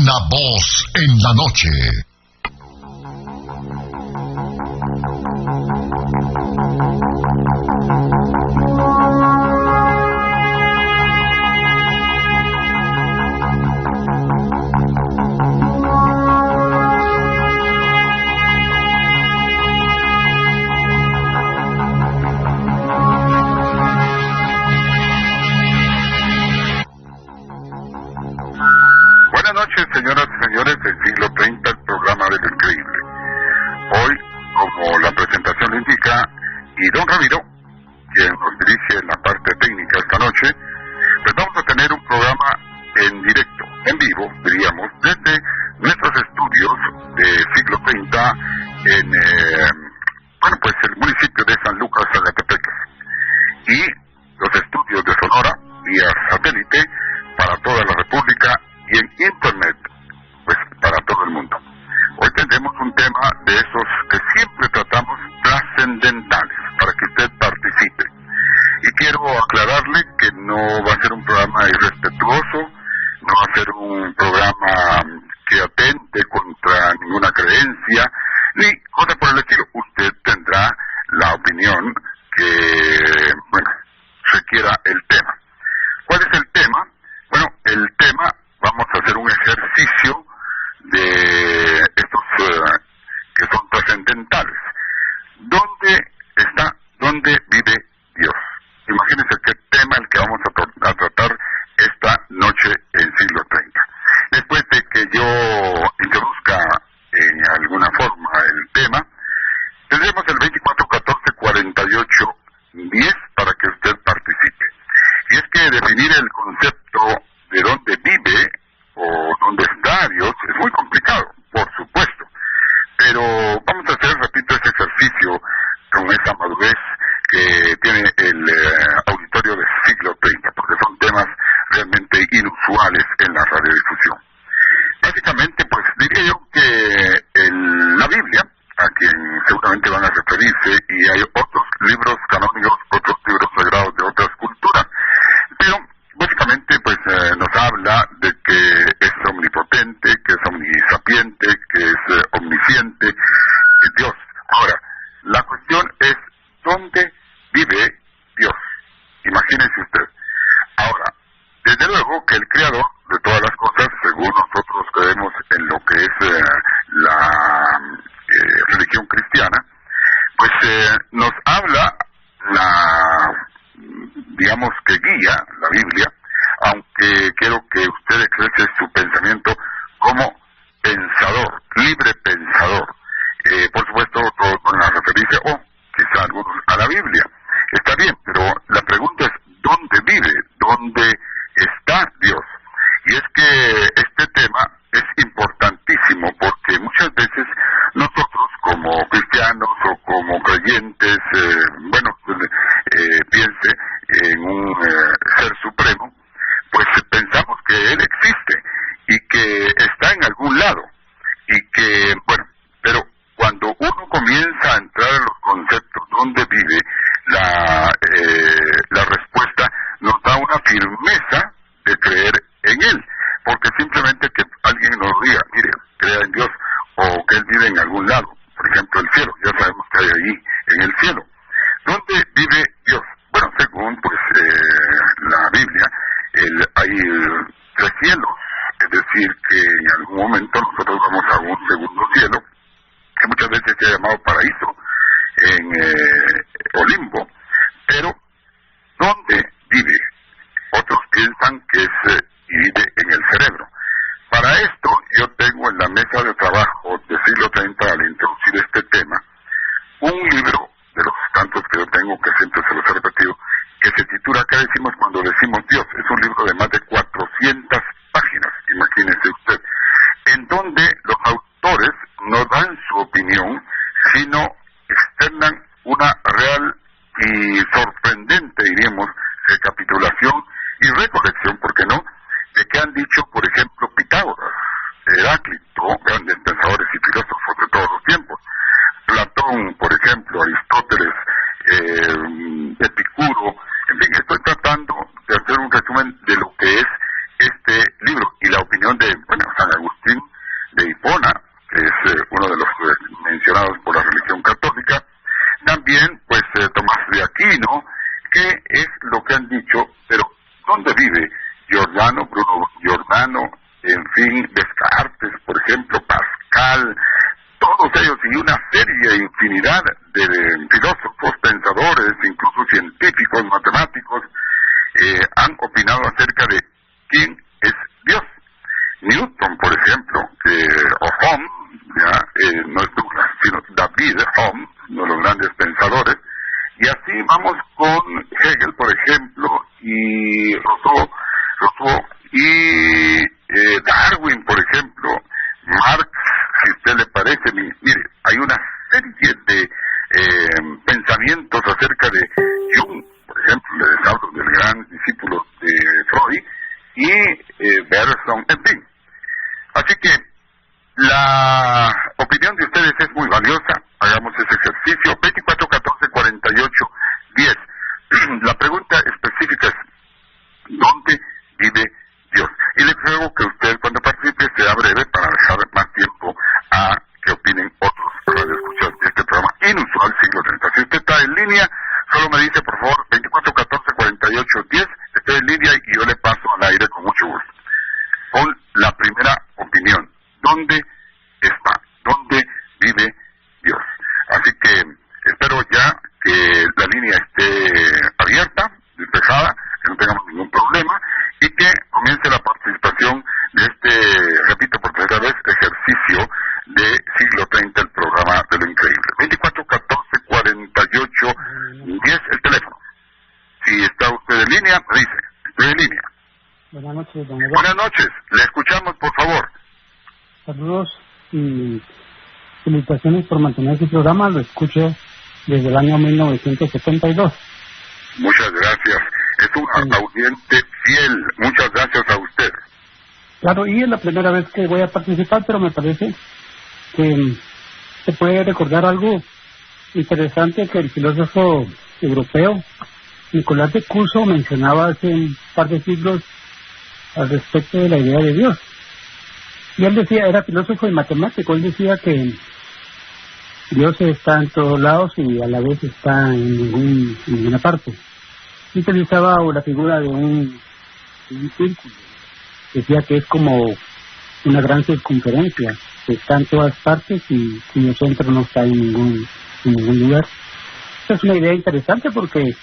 Una voz en la noche. Buenas noches, señoras y señores del siglo XX, el programa de lo increíble. Hoy, como la presentación lo indica, y don Ramiro, quien nos dirige en la parte técnica esta noche, pues vamos a tener un programa en directo, en vivo, diríamos, desde nuestros estudios de siglo XX en, pues el municipio de San Lucas, Zacatepec, y los estudios de Sonora, vía satélite, para toda la República, y en internet, pues para todo el mundo. Hoy tendremos un tema de esos que siempre tratamos trascendentales para que usted participe. Y quiero aclararle que no va a ser un programa irrespetuoso, no va a ser un programa que atente contra ninguna creencia, ni cosa por el estilo. Usted tendrá la opinión que, requiera el tema. ¿Cuál es el tema? Bueno, el tema, vamos a hacer un ejercicio de estos que son trascendentales. ¿Dónde vive Dios? Imagínense qué tema el que vamos a tratar esta noche en siglo 30. Después de que yo introduzca en alguna forma el tema, tendremos el 24 14 48 10 para que usted participe. Y es que definir el concepto de dónde vive o dónde está Dios es muy complicado, por supuesto. Pero vamos a hacer, repito, este ejercicio con esa madurez que tiene el auditorio del siglo 30, porque son temas realmente inusuales en la radiodifusión. Básicamente, pues diría yo que la Biblia, a quien seguramente van a referirse, y hay otros libros canónicos, otros libros sagrados de otras culturas, pero básicamente pues nos habla de que es omnipotente, que es omnisapiente, que es omnisciente, es Dios. Ahora, la cuestión es ¿dónde vive Dios? Imagínense usted. Ahora, desde luego que el creador de todas las cosas, según nosotros creemos en lo que es la religión cristiana, pues nos habla digamos que guía la Biblia, aunque quiero que usted exprese su pensamiento como pensador, libre pensador. Por supuesto, todos van a referirse, quizá algunos, a la Biblia. Está bien, pero la pregunta es, ¿dónde vive? ¿Dónde está Dios? Y es que este tema es importantísimo porque muchas veces nosotros como cristianos o como creyentes, piense en un ser supremo, pues pensamos que Él existe y que está en algún lado y que, pero cuando uno comienza a entrar en los conceptos dónde vive, la respuesta nos da una firmeza de creer en Él, porque simplemente que alguien nos diga, mire, crea en Dios, o que Él vive en algún lado, por ejemplo el cielo, ya sabemos que hay ahí en el cielo. ¿Dónde vive Dios? Bueno, según pues la Biblia, hay tres cielos, es decir, que en algún momento nosotros vamos a un segundo cielo, que muchas veces se ha llamado paraíso, o limbo, pero ¿dónde vive? Otros piensan que vive en el cerebro. Para esto yo tengo en la mesa de trabajo del siglo 30, al introducir este tema, un libro de los tantos que yo tengo, que siempre se los he repetido, que se titula ¿Qué decimos cuando decimos Dios? Es un libro de más de 400 páginas, imagínese usted, en donde los autores no dan su opinión, sino externan una real y sorprendente, diríamos, recapitulación y recolección, ¿por qué no?, de que han dicho, por ejemplo, Pitágoras, Heráclito, grandes pensadores y filósofos de todos los tiempos, Platón, por ejemplo, Aristóteles, Epicuro, en fin, estoy tratando de hacer un resumen de lo que es este libro y la opinión de, San Agustín. Cardano, en fin, Descartes, por ejemplo, Pascal, todos ellos y una serie, infinidad de filósofos, pensadores, incluso científicos, matemáticos, han opinado acerca de quién es Dios. Newton, por ejemplo, o Hume, no es Douglas, sino David Hume, uno de los grandes pensadores, y así vamos con Hegel, por ejemplo, y Rousseau y Darwin, por ejemplo, Marx, si a usted le parece. Mire, hay una serie de pensamientos acerca de Jung, por ejemplo, les hablo del gran discípulo de Freud, y Bergson, en fin. Así que la opinión de ustedes es muy valiosa. Hagamos ese ejercicio. 24 14 48 10. La pregunta específica es: ¿dónde vive Dios? Y le ruego que usted, cuando participe, sea breve para dejar más tiempo a que opinen otros radioescuchas de este programa inusual Siglo 30. Si usted está en línea, solo me dice, por favor, 24 14 48 10. Estoy en línea y yo le paso al aire con mucho gusto. Con la primera opinión: ¿dónde está? ¿Dónde vive Dios? Así que espero ya que la línea esté abierta, despejada, que no tengamos ningún problema y que comience la participación de este, repito por tercera vez, ejercicio de Siglo 30, el programa de lo increíble. 24 14 48 10, el teléfono. Si está usted en línea, me dice, estoy en línea. Buenas noches, don Eduardo. Buenas noches, le escuchamos, por favor. Saludos y felicitaciones por mantener su programa. Lo escucho desde el año 1972. Muchas gracias. Es un audiente fiel. Muchas gracias a usted. Claro, y es la primera vez que voy a participar, pero me parece que se puede recordar algo interesante que el filósofo europeo Nicolás de Cuso mencionaba hace un par de siglos al respecto de la idea de Dios. Y él decía, era filósofo y matemático, él decía que Dios está en todos lados y a la vez está en ninguna parte. Y utilizaba la figura de un círculo. Decía que es como una gran circunferencia, que está en todas partes y cuyo centro no está en ningún lugar. Esta es una idea interesante porque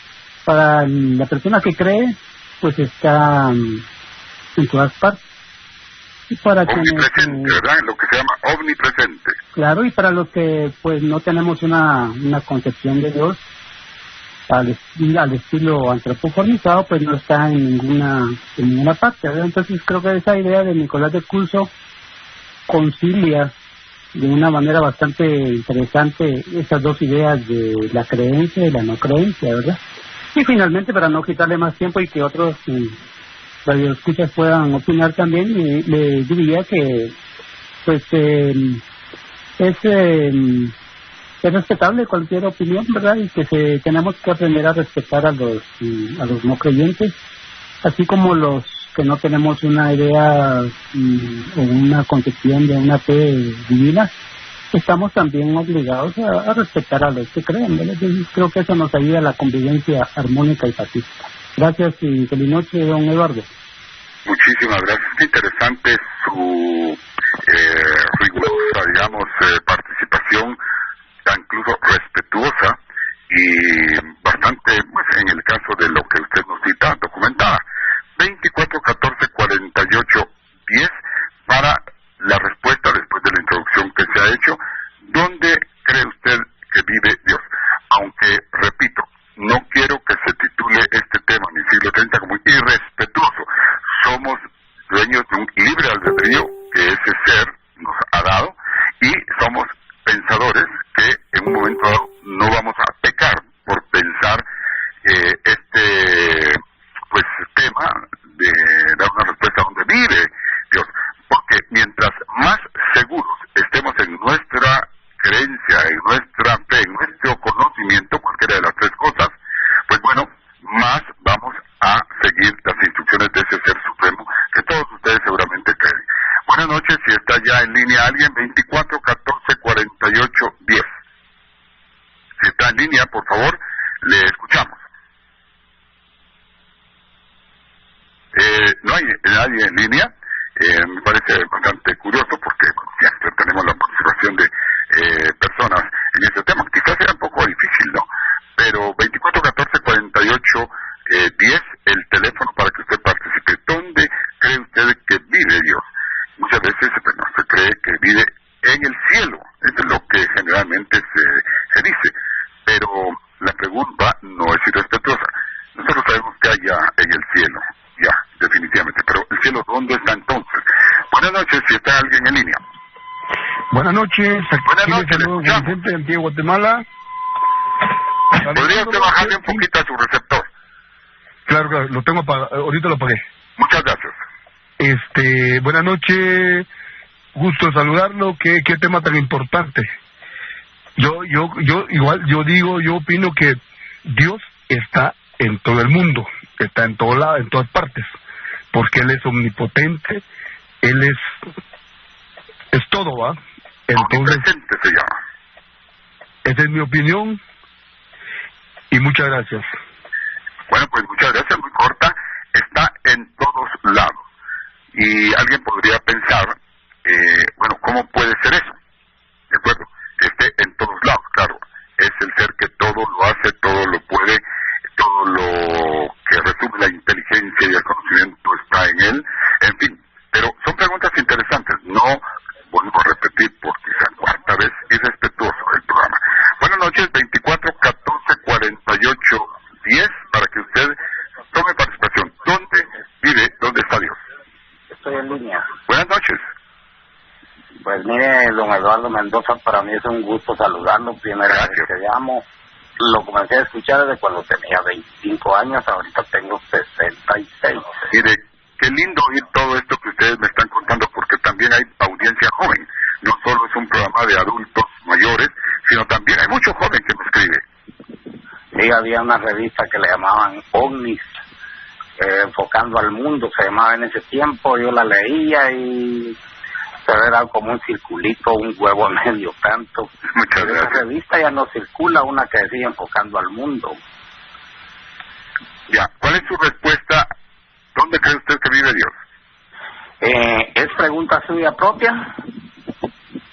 para la persona que cree, pues está en todas partes. Y para omnipresente, ¿verdad? Lo que se llama omnipresente. Claro, y para los que pues no tenemos una concepción de Dios al estilo antropoformizado, pues no está en ninguna parte, ¿verdad? Entonces creo que esa idea de Nicolás de Cuso concilia de una manera bastante interesante esas dos ideas de la creencia y la no creencia, ¿verdad? Y finalmente, para no quitarle más tiempo y que otros radioescuchas puedan opinar también, le diría que pues es respetable cualquier opinión, ¿verdad? Y que tenemos que aprender a respetar a los no creyentes, así como los que no tenemos una idea o una concepción de una fe divina. Estamos también obligados a respetar a los que creen, ¿verdad? Entonces creo que eso nos ayuda a la convivencia armónica y pacífica. Gracias y feliz noche, don Eduardo. Muchísimas gracias. Qué interesante su rigurosa, digamos, participación, incluso respetuosa y bastante, pues en el caso de lo que usted nos cita, documentada. 24 14 48 10 para la respuesta después de la introducción que se ha hecho. ¿Dónde cree usted que vive Dios? Aunque, repito, no quiero que se titule este tema, mi siglo 30, como irrespetuoso. Somos dueños de un libre albedrío que ese ser nos ha dado y somos pensadores que en un momento dado no vamos a pecar por pensar este pues tema de dar una respuesta donde vive Dios, porque mientras más seguros estemos en nuestra creencia, en nuestra fe, en nuestro conocimiento, cualquiera de las tres cosas, pues bueno, más vamos a seguir las instrucciones de ese ser supremo que todos ustedes seguramente creen. Buenas noches, si está ya en línea alguien, 24 14 48 10. Si está en línea, por favor, le escuchamos. No hay nadie en línea. Me parece bastante curioso porque siempre tenemos la participación de personas en este tema. Quizás sea un poco difícil, ¿no? Pero 24-14-48-10, el teléfono para que usted participe. ¿Dónde cree usted que vive Dios? Muchas veces se cree que vive en el cielo. Eso es lo que generalmente se dice. Pero la pregunta no es irrespetuosa. Nosotros sabemos que hay ya en el cielo, ya, definitivamente. Pero el cielo, ¿dónde está entonces? Buenas noches, si está alguien en línea. Buenas noches, Buenas noches, Vicente de Antigua Guatemala. ¿Podría usted bajarle un poquito a su receptor? Claro, lo tengo apagado, ahorita lo apagué. Muchas gracias. Buenas noches, gusto saludarlo, qué tema tan importante. Yo opino que Dios está en todo el mundo, está en todo lado, en todas partes, porque Él es omnipotente, Él es todo, ¿va? Entonces, omnipresente se llama. Esa es mi opinión, y muchas gracias. Bueno, pues muchas gracias, muy corta, está en todos lados. Y alguien podría pensar, bueno, ¿cómo puede ser eso? ¿De acuerdo? Que esté en todos lados, claro. Es el ser que todo lo hace, todo lo puede, todo lo que resume la inteligencia y el conocimiento está en él. En fin, pero son preguntas interesantes. No vuelvo a repetir por quizá cuarta vez, irrespetuoso el programa. Buenas noches, 24-14-48-10, para que usted tome participación. ¿Dónde vive? ¿Dónde está Dios? Estoy en línea. Buenas noches. Pues mire, don Eduardo Mendoza, para mí es un gusto saludarlo. Primera vez que llamo. Lo comencé a escuchar desde cuando tenía 25 años, ahorita tengo 66. Mire, qué lindo oír todo esto que ustedes me están contando, porque también hay audiencia joven. No solo es un programa de adultos mayores, sino también hay mucho joven que me escribe. Sí, había una revista que le llamaban OVNIs, enfocando al mundo, se llamaba en ese tiempo, yo la leía y pero era como un circulito, un huevo medio tanto. Muchas gracias. La revista ya no circula, una que decía enfocando al mundo. Ya, ¿cuál es su respuesta? ¿Dónde cree usted que vive Dios? ¿Es pregunta suya propia?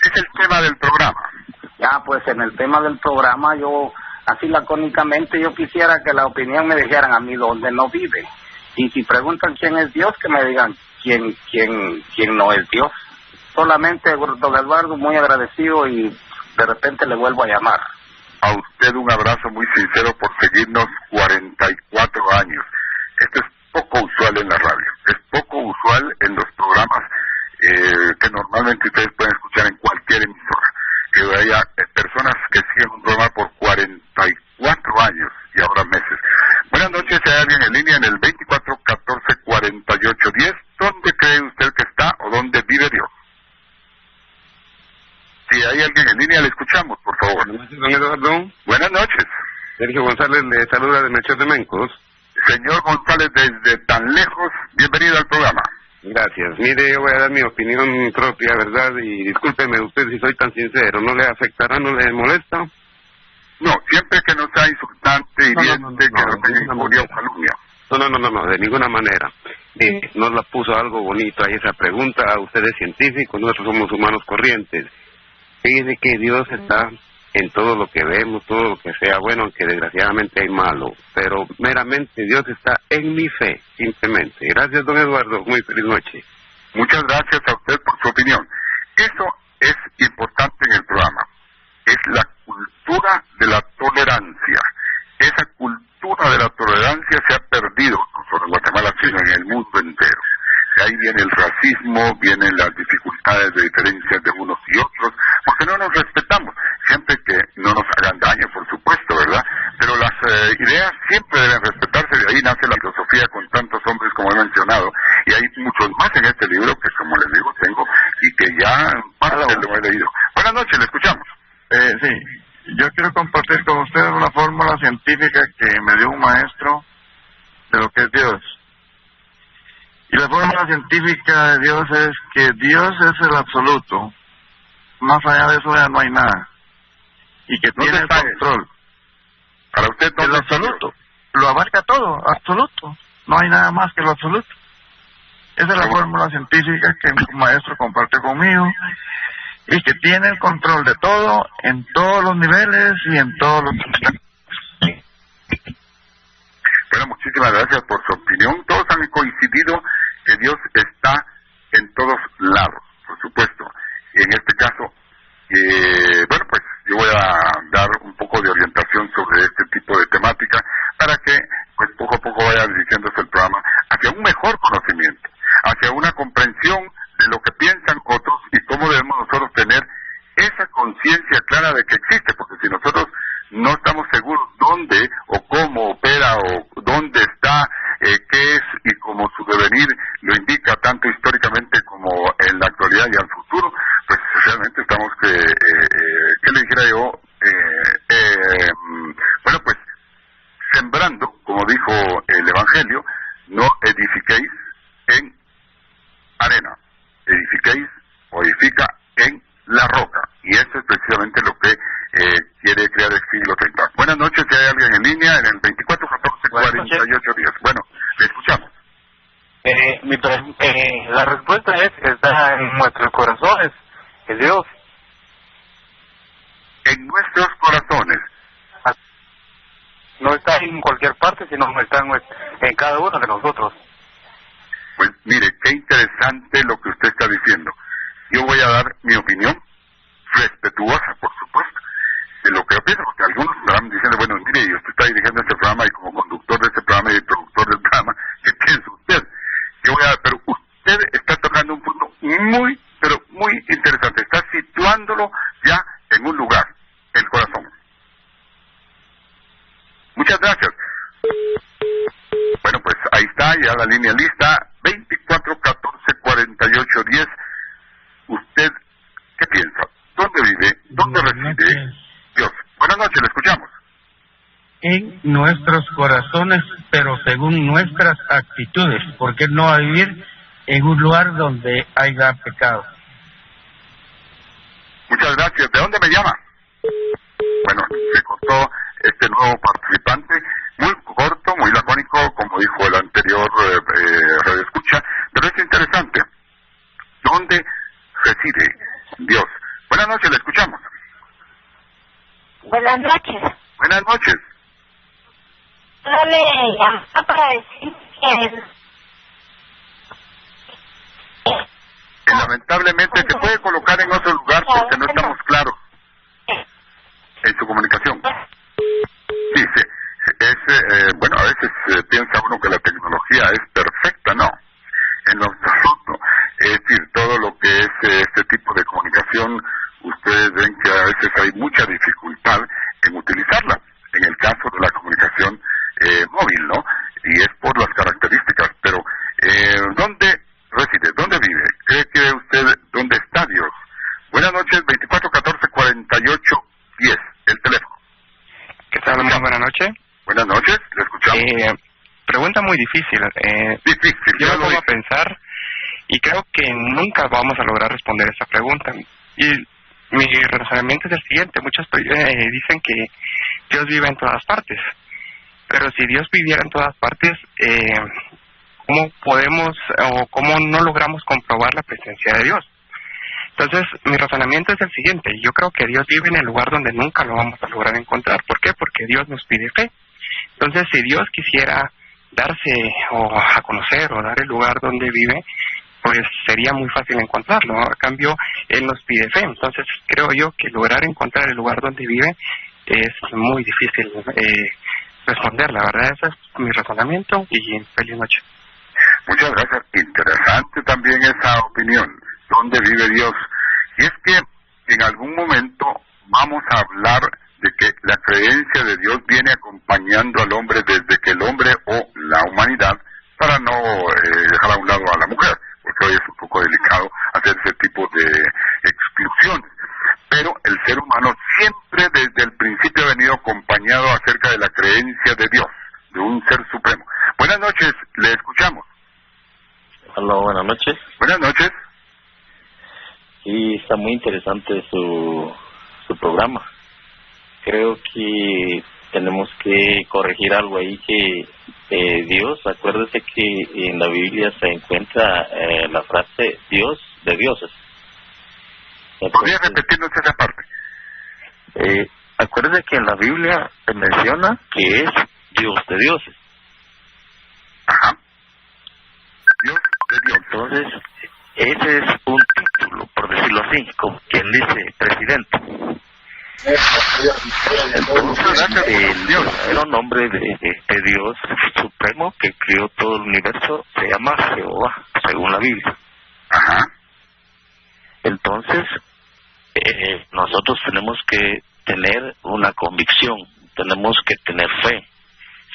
Es el tema del programa. Ya, pues en el tema del programa yo, así lacónicamente, yo quisiera que la opinión me dijeran a mí dónde no vive. Y si preguntan quién es Dios, que me digan quién no es Dios. Solamente, don Eduardo, muy agradecido y de repente le vuelvo a llamar. A usted un abrazo muy sincero por seguirnos 44 años. Esto es poco usual en la radio, es poco usual en los programas que normalmente ustedes pueden escuchar en cualquier emisora. Que haya personas que siguen un programa por 44 años y ahora meses. Buenas noches, hay alguien en línea en el 24-14-48-10. ¿Dónde cree usted que está o dónde vive Dios? Si hay alguien en línea, le escuchamos, por favor. Buenas noches, don Eduardo. Buenas noches. Sergio González le saluda de Melchor de Mencos. Señor González, desde tan lejos, bienvenido al programa. Gracias. Mire, yo voy a dar mi opinión propia, ¿verdad? Y discúlpeme usted si soy tan sincero. ¿No le afectará, no le molesta? No, siempre que no sea insultante, hiriente, que no tenga injuria o calumnia. No, de ninguna manera. Nos la puso algo bonito ahí esa pregunta. Usted es científico, nosotros somos humanos corrientes. Fíjese que Dios está en todo lo que vemos, todo lo que sea bueno, aunque desgraciadamente hay malo. Pero meramente Dios está en mi fe, simplemente. Gracias, don Eduardo. Muy feliz noche. Muchas gracias a usted por su opinión. Eso es importante en el programa. Es la cultura de la tolerancia. Esa cultura de la tolerancia se ha perdido, no solo en Guatemala, sino en el mundo entero. De ahí viene el racismo, vienen las dificultades de diferencias de unos y otros, porque no nos respetamos, siempre que no nos hagan daño, por supuesto, ¿verdad? Pero las ideas siempre deben respetarse, de ahí nace la filosofía con tantos hombres como he mencionado, y hay muchos más en este libro que, como les digo, tengo, y que ya parte lo he leído. Buenas noches, le escuchamos. Sí, yo quiero compartir con ustedes una fórmula científica que me dio un maestro de lo que es Dios. Y la fórmula científica de Dios es que Dios es el absoluto. Más allá de eso ya no hay nada. Y que tiene el control. Para usted, el absoluto. Lo abarca todo, absoluto. No hay nada más que lo absoluto. Esa es la fórmula científica que mi maestro compartió conmigo y que tiene el control de todo, en todos los niveles y en todos los... Bueno, muchísimas gracias por su opinión. Todos han coincidido que Dios está en todos lados, por supuesto. Y en este caso, bueno, pues yo voy a dar un poco de orientación sobre este tipo de temática para que, pues poco a poco vaya dirigiéndose el programa hacia un mejor conocimiento, hacia una comprensión de lo que piensan otros y cómo debemos nosotros tener esa conciencia clara de que existe, porque si nosotros no estamos seguros dónde o cómo opera o dónde está, qué es y cómo su devenir lo indica tanto históricamente como en la actualidad y al futuro, pues realmente estamos ¿qué le dijera yo? Bueno, pues sembrando, como dijo el Evangelio, no edifiquéis en arena, edifiquéis o edifica en la roca, y eso es precisamente lo que quiere crear el siglo 30. Buenas noches, si hay alguien en línea, en el 24 14 48 días. Bueno, le escuchamos. La respuesta está en nuestros corazones, es Dios. En nuestros corazones. No está en cualquier parte, sino está en cada uno de nosotros. Pues mire, qué interesante lo que usted está diciendo. Yo voy a dar mi opinión, respetuosa, por supuesto, de lo que yo pienso, porque algunos estarán diciendo, bueno, mire, usted está dirigiendo este programa y como conductor de este programa y productor del programa, ¿qué piensa usted? Yo voy a dar, pero usted está tocando un punto muy, pero muy interesante, está situándolo ya en un lugar, el corazón. Muchas gracias. Bueno, pues ahí está, ya la línea lista, 24 14 48 10. ¿Usted qué piensa? ¿Dónde vive? ¿Dónde reside Dios? Buenas noches, le escuchamos. En nuestros corazones, pero según nuestras actitudes, porque no va a vivir en un lugar donde haya pecado. Muchas gracias. ¿De dónde me llama? Bueno, se cortó este nuevo participante, muy corto, muy lacónico, como dijo el anterior radio escucha, pero es interesante. ¿Dónde reside Dios? Buenas noches, le escuchamos. Buenas noches. Buenas noches. No le llamaba para decir que lamentablemente se puede colocar en otro lugar porque no estamos claros en su comunicación. Sí, bueno, a veces piensa uno que la tecnología es perfecta, no, en lo absoluto. Es decir, todo lo que es este tipo de comunicación, ustedes ven que a veces hay mucha dificultad en utilizarla, en el caso de la comunicación móvil, ¿no? Y es por las características, pero ¿dónde reside? ¿Dónde vive? ¿Cree usted dónde está Dios? Buenas noches, 24 14 48 10, el teléfono. ¿Qué tal? Muy buenas noches. Buenas noches, le escuchamos. Pregunta muy difícil. Difícil. Yo me pongo a pensar y creo que nunca vamos a lograr responder esa pregunta. Y mi razonamiento es el siguiente. Muchos dicen que Dios vive en todas partes. Pero si Dios viviera en todas partes, ¿cómo podemos o cómo no logramos comprobar la presencia de Dios? Entonces, mi razonamiento es el siguiente. Yo creo que Dios vive en el lugar donde nunca lo vamos a lograr encontrar. ¿Por qué? Porque Dios nos pide fe. Entonces, si Dios quisiera darse o a conocer o dar el lugar donde vive, pues sería muy fácil encontrarlo. A cambio, Él nos pide fe. Entonces, creo yo que lograr encontrar el lugar donde vive es muy difícil responder. La verdad, ese es mi razonamiento y feliz noche. Muchas gracias. Interesante también esa opinión. ¿Dónde vive Dios? Y es que en algún momento vamos a hablar de que la creencia de Dios viene acompañando al hombre desde que el hombre o la humanidad, para no dejar a un lado a la mujer, porque hoy es un poco delicado hacer ese tipo de exclusiones, pero el ser humano siempre desde el principio ha venido acompañado acerca de la creencia de Dios, de un ser supremo. Buenas noches, le escuchamos. Hola, buenas noches. Buenas noches. Sí, está muy interesante su programa. Creo que tenemos que corregir algo ahí que Dios, acuérdese que en la Biblia se encuentra la frase Dios de dioses. ¿Podría repetirnos esa parte? Acuérdese que en la Biblia se menciona que es Dios de dioses. Ajá. Dios de dioses. Entonces, ese es un título, por decirlo así, como quien dice presidente. Entonces, el verdadero nombre de Dios supremo que creó todo el universo se llama Jehová, según la Biblia. Ajá. Entonces, nosotros tenemos que tener una convicción, tenemos que tener fe.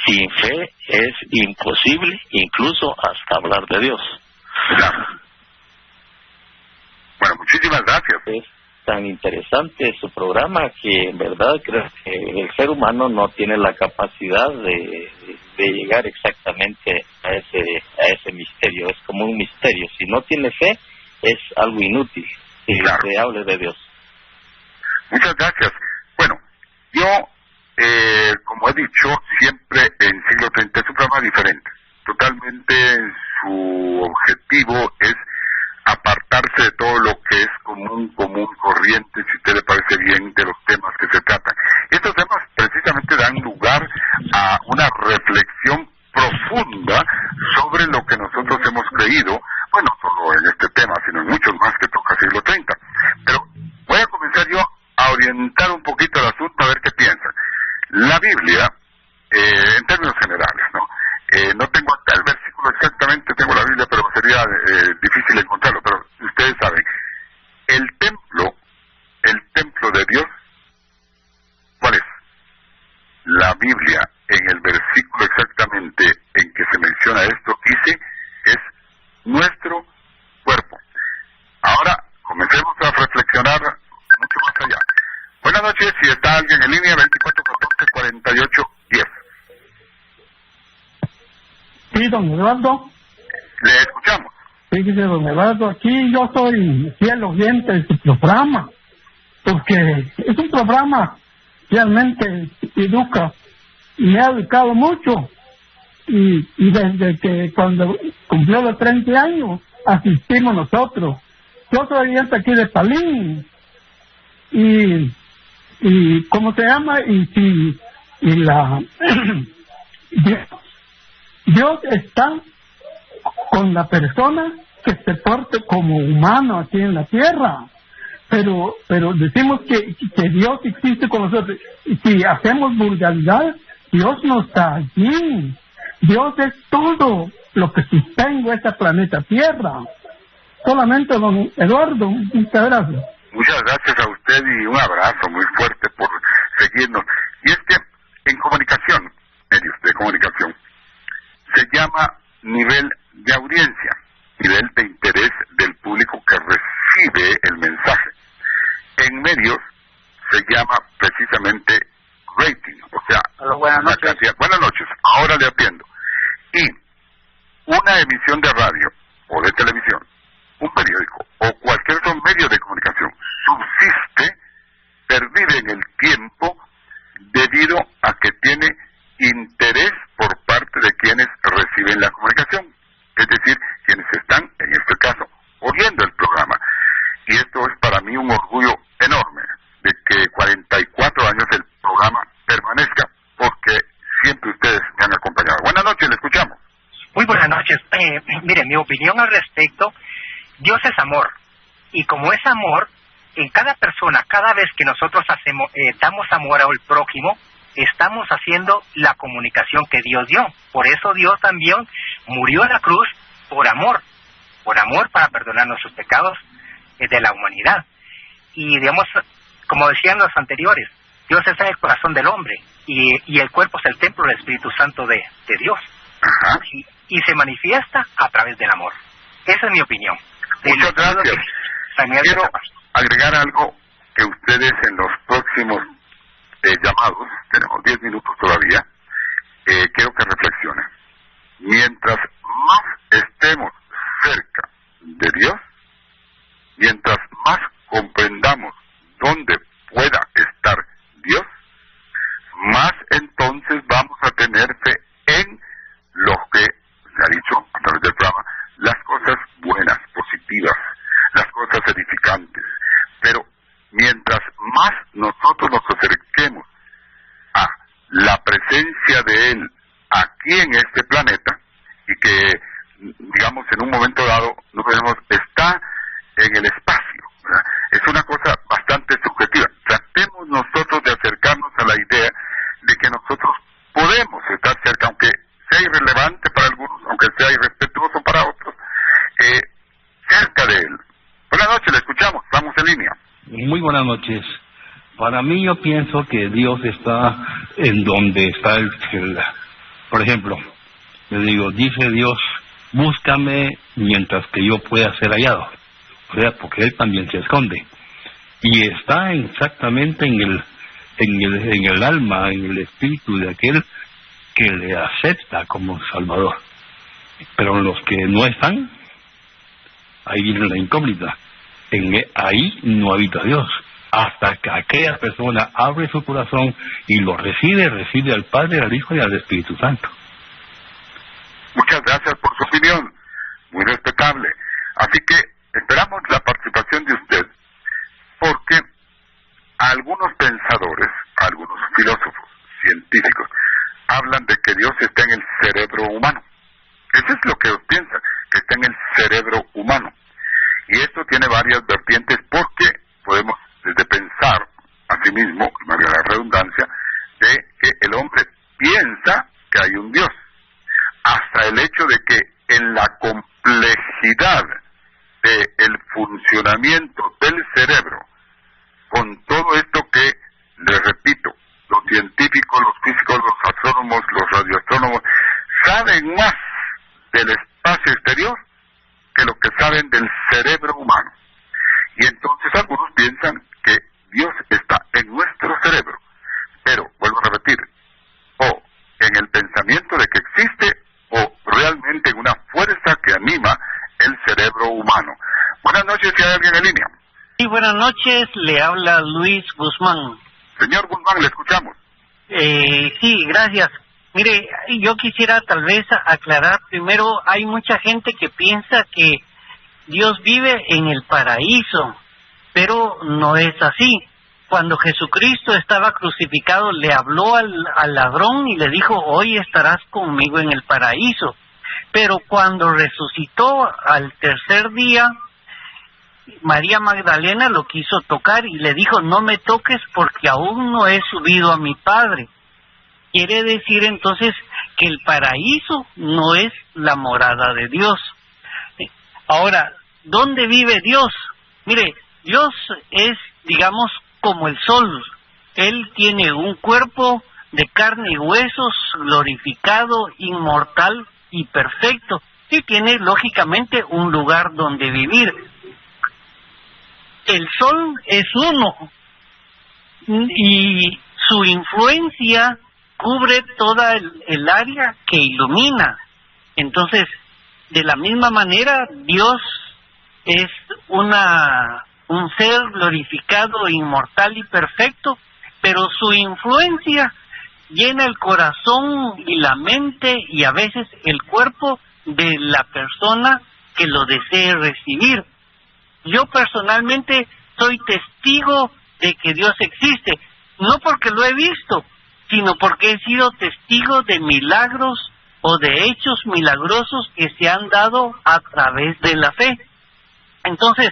Sin fe es imposible, incluso hasta hablar de Dios. Claro. Bueno, muchísimas gracias. Es tan interesante su programa que en verdad creo que el ser humano no tiene la capacidad de llegar exactamente a ese misterio. Es como un misterio. Si no tiene fe, es algo inútil que se hable de Dios. Muchas gracias. Bueno, yo, como he dicho, siempre en Siglo 30 es un programa diferente. Totalmente su objetivo es apartarse de todo lo que es común, corriente, si a usted le parece bien, de los temas que se tratan. Estos temas precisamente dan lugar a una reflexión profunda sobre lo que nosotros hemos creído, bueno, no solo en este tema, sino en muchos más que toca Siglo 30. Pero voy a comenzar yo a orientar un poquito el asunto, a ver qué piensan. La Biblia, en términos generales, ¿no? No tengo acá el versículo exactamente, tengo la Biblia, pero sería difícil encontrarlo, pero ustedes saben, el templo de Dios, ¿cuál es? La Biblia, en el versículo exactamente en que se menciona esto, dice, es nuestro cuerpo. Ahora, comencemos a reflexionar mucho más allá. Buenas noches, si está alguien en línea, 2414-4810. Sí, don Eduardo. Le escuchamos. Fíjese, don Eduardo, aquí yo soy fiel oyente de su programa, porque es un programa realmente educa, y me ha educado mucho, y desde que cuando cumplió los 30 años, asistimos nosotros. Yo soy oyente aquí de Palín, y ¿cómo se llama? Dios está con la persona que se porte como humano aquí en la tierra, pero decimos que Dios existe con nosotros, y si hacemos vulgaridad, Dios no está allí. Dios es todo lo que sostengo este planeta Tierra. Solamente, don Eduardo, muchas gracias. Muchas gracias a usted y un abrazo muy fuerte por seguirnos. Y es que en comunicación, medios de comunicación, se llama nivel de audiencia, nivel de interés del público que recibe el mensaje. En medios se llama precisamente rating, o sea, buenas noches. Buenas noches, ahora le atiendo. Y una emisión de radio o de televisión, un periódico o cualquier otro medio de comunicación subsiste, pervive en el tiempo debido a que tiene interés por parte de quienes reciben la comunicación, es decir, quienes están, en este caso, oyendo el programa. Y esto es para mí un orgullo enorme de que 44 años el programa permanezca, porque siempre ustedes me han acompañado. Buenas noches, le escuchamos. Muy buenas noches. Mire, mi opinión al respecto, Dios es amor, y como es amor, en cada persona, cada vez que nosotros damos amor al prójimo, estamos haciendo la comunicación que Dios dio. Por eso Dios también murió en la cruz por amor para perdonar nuestros pecados de la humanidad. Y digamos, como decían los anteriores, Dios está en el corazón del hombre, y el cuerpo es el templo del Espíritu Santo de Dios. Y se manifiesta a través del amor. Esa es mi opinión. Muchas gracias. Quiero agregar algo que ustedes en los próximos llamados, tenemos 10 minutos todavía, quiero que reflexionen. Mientras más estemos cerca de Dios, mientras más comprendamos dónde pueda estar Dios, más entonces las cosas edificantes. Pero mientras más nosotros nos acerquemos a la presencia de Él aquí en este planeta, y que, digamos, en un momento dado, no podemos, está en el espacio, ¿verdad? Es una cosa bastante subjetiva. Tratemos nosotros de acercarnos a la idea de que nosotros podemos estar cerca, aunque sea irrelevante para algunos, aunque sea irrespetuoso para otros, cerca de Él. Buenas noches, le escuchamos, estamos en línea. Muy buenas noches. Para mí, yo pienso que Dios está en donde está por ejemplo, le digo, dice Dios, búscame mientras que yo pueda ser hallado. O sea, porque Él también se esconde. Y está exactamente en el alma, en el espíritu de aquel que le acepta como Salvador. Pero en los que no están, ahí viene la incógnita. Ahí no habita Dios. Hasta que aquella persona abre su corazón y lo recibe al Padre, al Hijo y al Espíritu Santo. Muchas gracias por su opinión, muy respetable. Así que esperamos la participación de usted, porque algunos pensadores, algunos filósofos, científicos, hablan de que Dios está en el cerebro humano. Eso es lo que ellos piensan, que está en el cerebro humano. Y esto tiene varias vertientes, porque podemos desde pensar, asimismo, valga la redundancia, de que el hombre piensa que hay un Dios, hasta el hecho de que en la complejidad del funcionamiento del cerebro, con todo esto que, les repito, los científicos, los físicos, los astrónomos, los radioastrónomos, saben más del espacio exterior que lo que saben del cerebro humano. Y entonces algunos piensan que Dios está en nuestro cerebro, pero, vuelvo a repetir, o en el pensamiento de que existe, o realmente en una fuerza que anima el cerebro humano. Buenas noches, si hay alguien en línea. Sí, buenas noches, le habla Luis Guzmán. Señor Guzmán, le escuchamos. Sí, gracias. Mire, yo quisiera tal vez aclarar primero, hay mucha gente que piensa que Dios vive en el paraíso, pero no es así. Cuando Jesucristo estaba crucificado, le habló al ladrón y le dijo, hoy estarás conmigo en el paraíso. Pero cuando resucitó al tercer día, María Magdalena lo quiso tocar y le dijo, no me toques porque aún no he subido a mi Padre. Quiere decir entonces que el paraíso no es la morada de Dios. Ahora, ¿dónde vive Dios? Mire, Dios es, digamos, como el sol. Él tiene un cuerpo de carne y huesos, glorificado, inmortal y perfecto. Y tiene, lógicamente, un lugar donde vivir. El sol es uno. Y su influencia cubre toda el área que ilumina. Entonces, de la misma manera, Dios es un ser glorificado, inmortal y perfecto, pero su influencia llena el corazón y la mente y a veces el cuerpo de la persona que lo desee recibir. Yo personalmente soy testigo de que Dios existe, no porque lo he visto, sino porque he sido testigo de milagros o de hechos milagrosos que se han dado a través de la fe. Entonces,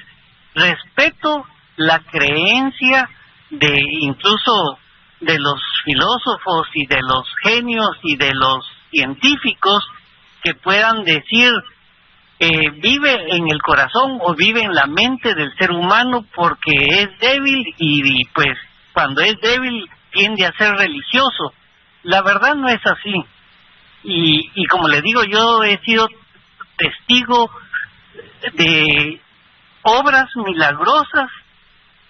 respeto la creencia de incluso de los filósofos y de los genios y de los científicos que puedan decir vive en el corazón o vive en la mente del ser humano porque es débil y pues cuando es débil tiende a ser religioso. La verdad no es así. Y como le digo, yo he sido testigo de obras milagrosas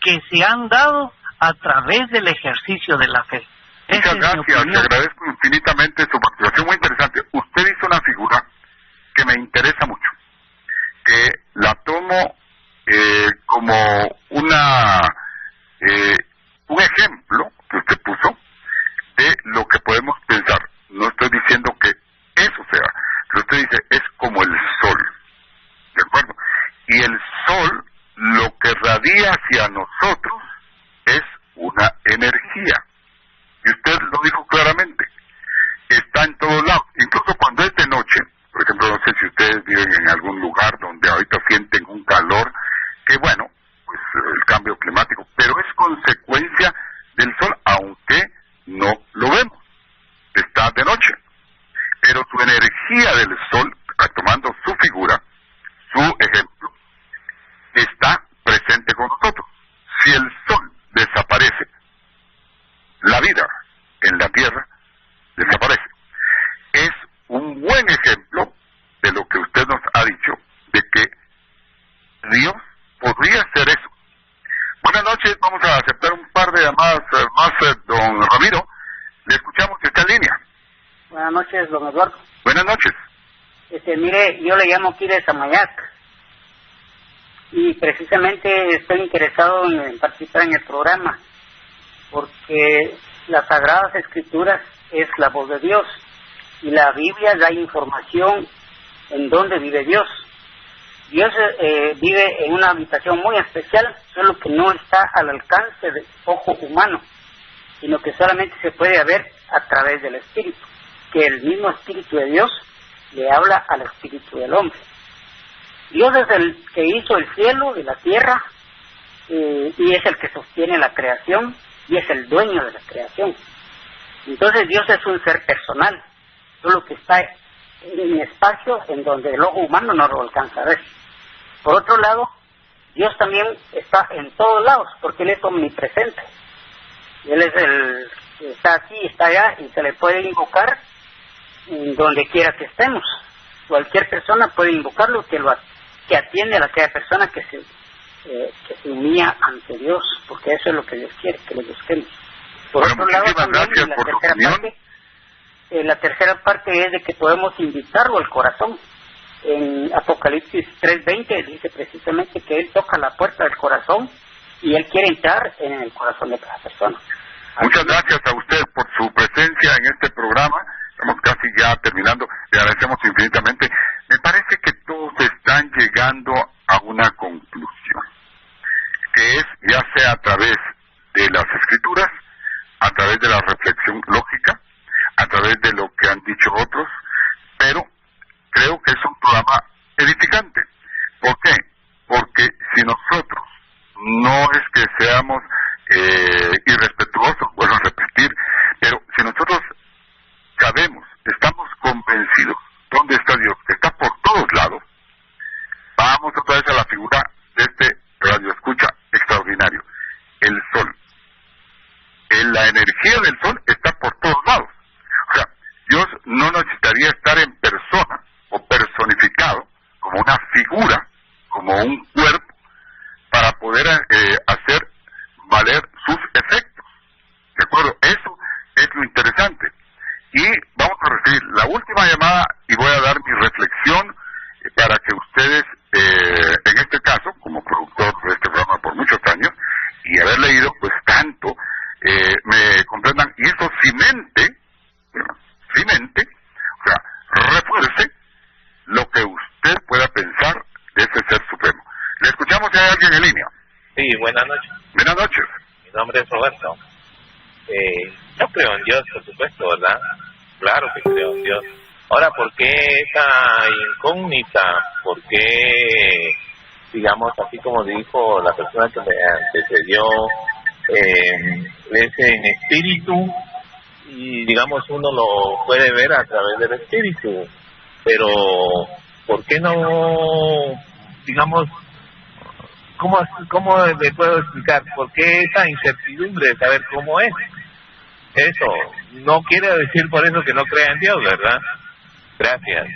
que se han dado a través del ejercicio de la fe. Muchas gracias, le agradezco infinitamente su participación, muy interesante. Usted hizo una figura que me interesa mucho, que la tomo como un ejemplo que usted puso de lo que podemos pensar. No estoy diciendo que eso sea, pero usted dice, es como el sol, ¿de acuerdo? Y el sol que radia hacia nosotros es una energía. Y usted lo dijo claramente, está en todos lados, incluso cuando es de noche. Por ejemplo, no sé si ustedes viven en algún lugar donde ahorita sienten un calor, que bueno, pues el cambio climático, pero es consecuencia del sol, aunque no lo vemos, está de noche. Pero su energía del sol, tomando su figura, su ejemplo, está presente con nosotros. Si el sol desaparece, la vida en la tierra desaparece. Es un buen ejemplo de lo que usted nos ha dicho, de que Dios podría hacer eso. Buenas noches, vamos a aceptar un par de llamadas más, don Ramiro. Le escuchamos, que está en línea. Buenas noches, don Eduardo. Buenas noches. Mire, yo le llamo aquí de Samayac y precisamente estoy interesado en participar en el programa porque las Sagradas Escrituras es la voz de Dios y la Biblia da información en dónde vive Dios. Dios vive en una habitación muy especial, solo que no está al alcance del ojo humano, sino que solamente se puede ver a través del Espíritu, que el mismo Espíritu de Dios le habla al Espíritu del hombre. Dios es el que hizo el cielo y la tierra, y es el que sostiene la creación, y es el dueño de la creación. Entonces Dios es un ser personal, solo que está en un espacio en donde el ojo humano no lo alcanza a ver. Por otro lado, Dios también está en todos lados, porque Él es omnipresente. Él es el que está aquí, está allá, y se le puede invocar en donde quiera que estemos. Cualquier persona puede invocarlo, que atiende a aquella persona que se humilla ante Dios, porque eso es lo que Dios quiere, que le busquemos. Por otro lado, también, la tercera parte es de que podemos invitarlo al corazón. En Apocalipsis 3:20 dice precisamente que Él toca la puerta del corazón y Él quiere entrar en el corazón de cada persona. Muchas gracias a usted por su presencia en este programa. Estamos casi ya terminando. Le agradecemos infinitamente. Me parece que todos están llegando a una conclusión, que es, ya sea a través de las Escrituras, a través de la reflexión lógica, a través de lo que han dicho otros, pero creo que es un programa edificante. ¿Por qué? Porque si nosotros no es que seamos irrespetuosos, vuelvo a repetir, pero si nosotros sabemos, estamos convencidos dónde está Dios, que está por todos lados, vamos otra vez a la figura de este radio escucha extraordinario, el sol. La energía del sol está por todos lados. O sea, Dios no necesitaría estar en persona o personificado como una figura, como un cuerpo, para poder hacer valer sus efectos. ¿De acuerdo? Eso es lo interesante. Y vamos a recibir la última llamada y voy a dar mi reflexión para que ustedes, en este caso, como productor de este programa por muchos años, y haber leído pues tanto, me comprendan, y eso cimente, o sea, refuerce lo que usted pueda pensar de ese ser supremo. Le escuchamos, si hay alguien en línea. Sí, buenas noches. Buenas noches. Mi nombre es Roberto. Yo creo en Dios, por supuesto, ¿verdad? Claro que creo en Dios. Ahora, ¿por qué esa incógnita? ¿Por qué, digamos, así como dijo la persona que me antecedió, es en espíritu y, digamos, uno lo puede ver a través del espíritu? Pero, ¿por qué no, digamos, ¿cómo le puedo explicar? ¿Por qué esa incertidumbre de saber cómo es? Eso no quiere decir por eso que no crea en Dios, ¿verdad? Gracias.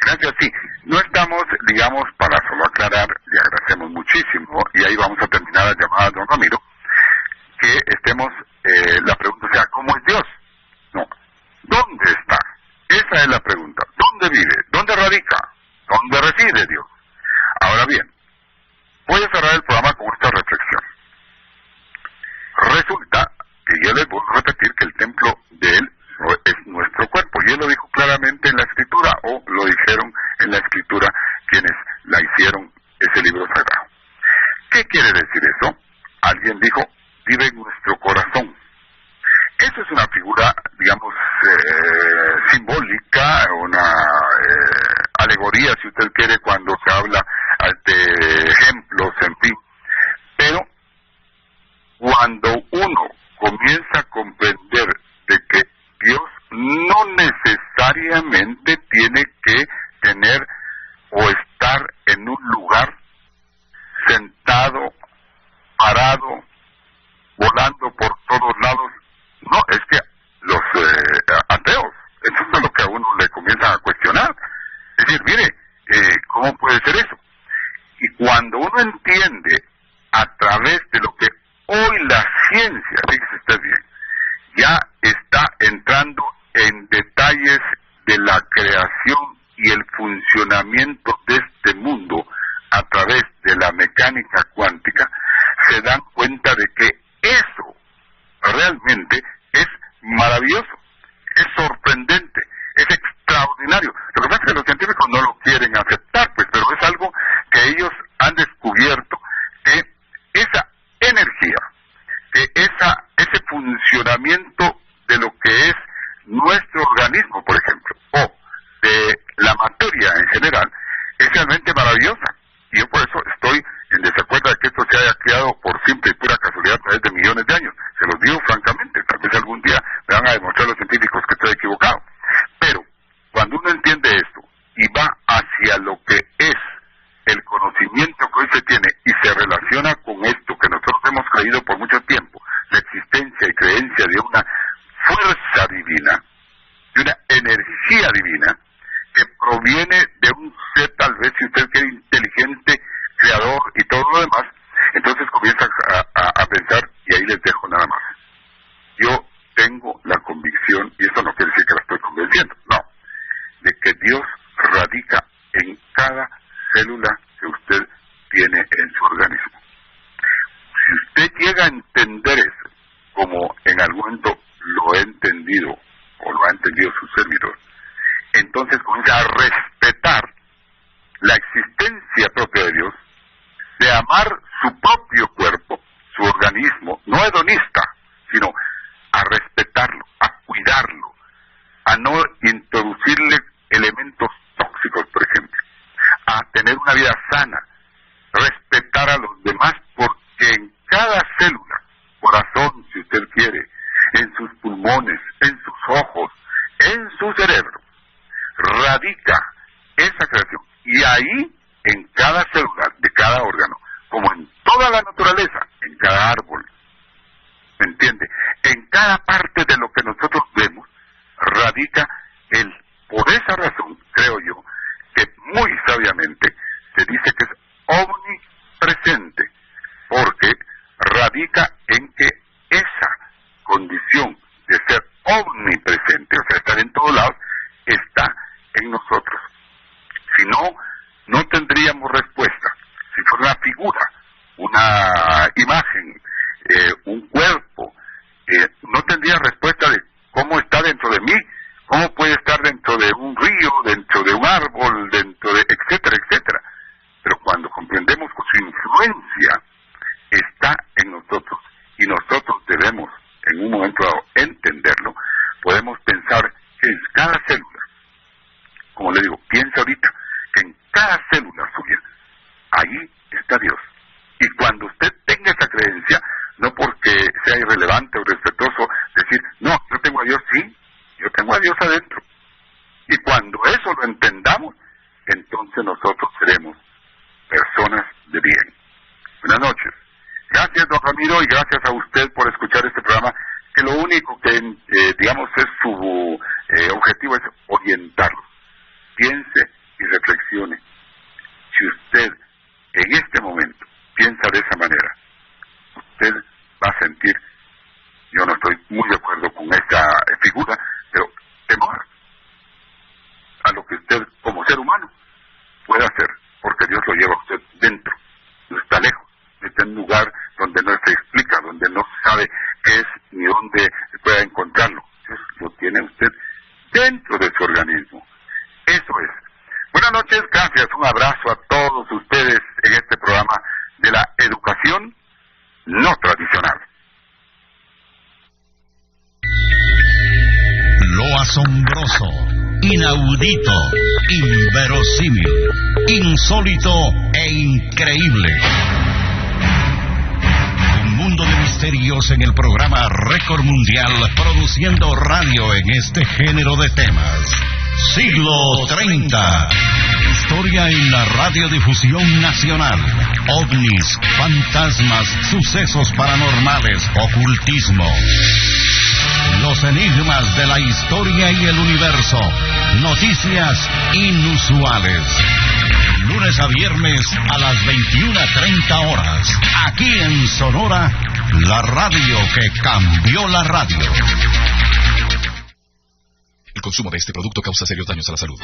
Gracias, sí. No estamos, digamos, para solo aclarar, le agradecemos muchísimo, y ahí vamos a terminar la llamada, don Ramiro, que estemos, la pregunta sea, ¿cómo es Dios? No. ¿Dónde está? Esa es la pregunta. ¿Dónde vive? ¿Dónde radica? ¿Dónde reside Dios? Ahora bien, voy a cerrar el programa con esta reflexión. Resulta que yo les voy a repetir que el templo de Él es nuestro cuerpo, y Él lo dijo claramente en la Escritura, o lo dijeron en la Escritura quienes la hicieron, ese libro sagrado. ¿Qué ¿Qué quiere decir eso? Alguien dijo, vive en nuestro corazón. Eso es una figura, digamos, simbólica, una alegoría, si usted quiere, cuando se habla de ejemplos, en fin. Pero cuando uno comienza a comprender de que Dios no necesariamente tiene que tener o estar en un lugar sentado, parado, volando por todos lados. No, es que los ateos, eso es lo que a uno le comienza a cuestionar. Es decir, mire, ¿cómo puede ser eso? Y cuando uno entiende a través de lo que hoy la ciencia, fíjese usted bien, ya está entrando en detalles de la creación y el funcionamiento de este mundo a través de la mecánica cuántica, se dan cuenta de que eso realmente es maravilloso, es sorprendente, es extraordinario. Lo que pasa es que los científicos no lo quieren aceptar, pues, pero es algo que ellos han descubierto, que esa energía, que ese funcionamiento de lo que es nuestro organismo, por ejemplo, o de la materia en general, es realmente maravillosa. Y yo por eso estoy en desacuerdo de que esto se haya creado por simple y pura casualidad a través de millones de años. Se los digo francamente, tal vez algún día me van a demostrar los científicos que estoy equivocado. Pero cuando uno entiende esto y va hacia lo que es el conocimiento que hoy se tiene y se relaciona con esto que nosotros hemos creído por mucho tiempo, la existencia y creencia de una fuerza divina, de una energía divina, que proviene de un ser, tal vez, si usted quiere, inteligente, creador y todo lo demás, entonces comienza a pensar, y ahí les dejo nada más. Yo tengo la convicción, y esto no quiere decir que la estoy convenciendo, no, de que Dios radica en cada célula que usted tiene en su organismo. Si usted llega a entender eso, como en algún momento lo he entendido, o lo ha entendido su servidor, entonces comienza a respetar la existencia propia de Dios, de amar su propio cuerpo, su organismo, no hedonista, sino a respetarlo, a cuidarlo, a no introducirle elementos tóxicos, por ejemplo, a tener una vida sana, respetar a los demás, porque en cada célula, corazón, si usted quiere, en sus pulmones, en sus ojos, en su cerebro, radica esa creación. Y ahí, en cada célula de cada órgano, como en toda la naturaleza, en cada árbol, ¿me entiende? En cada parte de lo que nosotros vemos, radica el, por esa razón, creo yo, que muy sabiamente se dice que es omnipresente, porque radica en que esa condición de ser omnipresente, o sea, estar en todos lados, está en nosotros. Si no, no tendríamos respuesta. Si fuera una figura, una imagen, un cuerpo, no tendría respuesta de cómo está dentro de mí, cómo puede estar dentro de un río, dentro de un árbol, dentro de etcétera, etcétera. Pero cuando comprendemos que su influencia está en nosotros y nosotros debemos en un momento dado entenderlo, podemos pensar que en cada célula, como le digo, piensa ahorita que en cada célula suya, ahí está Dios. Y cuando usted tenga esa creencia, no porque sea irrelevante o respetuoso decir, no, yo tengo a Dios, sí, yo tengo a Dios adentro. Y cuando eso lo entendamos, entonces nosotros seremos personas de bien. Buenas noches. Gracias, don Ramiro, y gracias a usted por escuchar este programa, que lo único que, digamos, es su objetivo es orientarlo. Piense y reflexione. Si usted en este momento piensa de esa manera, usted va a sentir, yo no estoy muy de acuerdo con esta figura, pero temor a lo que usted como ser humano puede hacer, porque Dios lo lleva a usted dentro, no está lejos, está en un lugar donde no se explica, donde no sabe qué es ni dónde pueda encontrarlo. Dios lo tiene usted dentro de su organismo. Eso es. Buenas noches, gracias, un abrazo a todos ustedes en este programa de la educación no tradicional. Lo asombroso, inaudito, inverosímil, insólito e increíble. Un mundo de misterios en el programa Récord Mundial, produciendo radio en este género de temas. Siglo 30. Historia en la radiodifusión nacional. OVNIs, fantasmas, sucesos paranormales, ocultismo. Los enigmas de la historia y el universo. Noticias inusuales. Lunes a viernes a las 21:30 horas. Aquí en Sonora, la radio que cambió la radio. El consumo de este producto causa serios daños a la salud.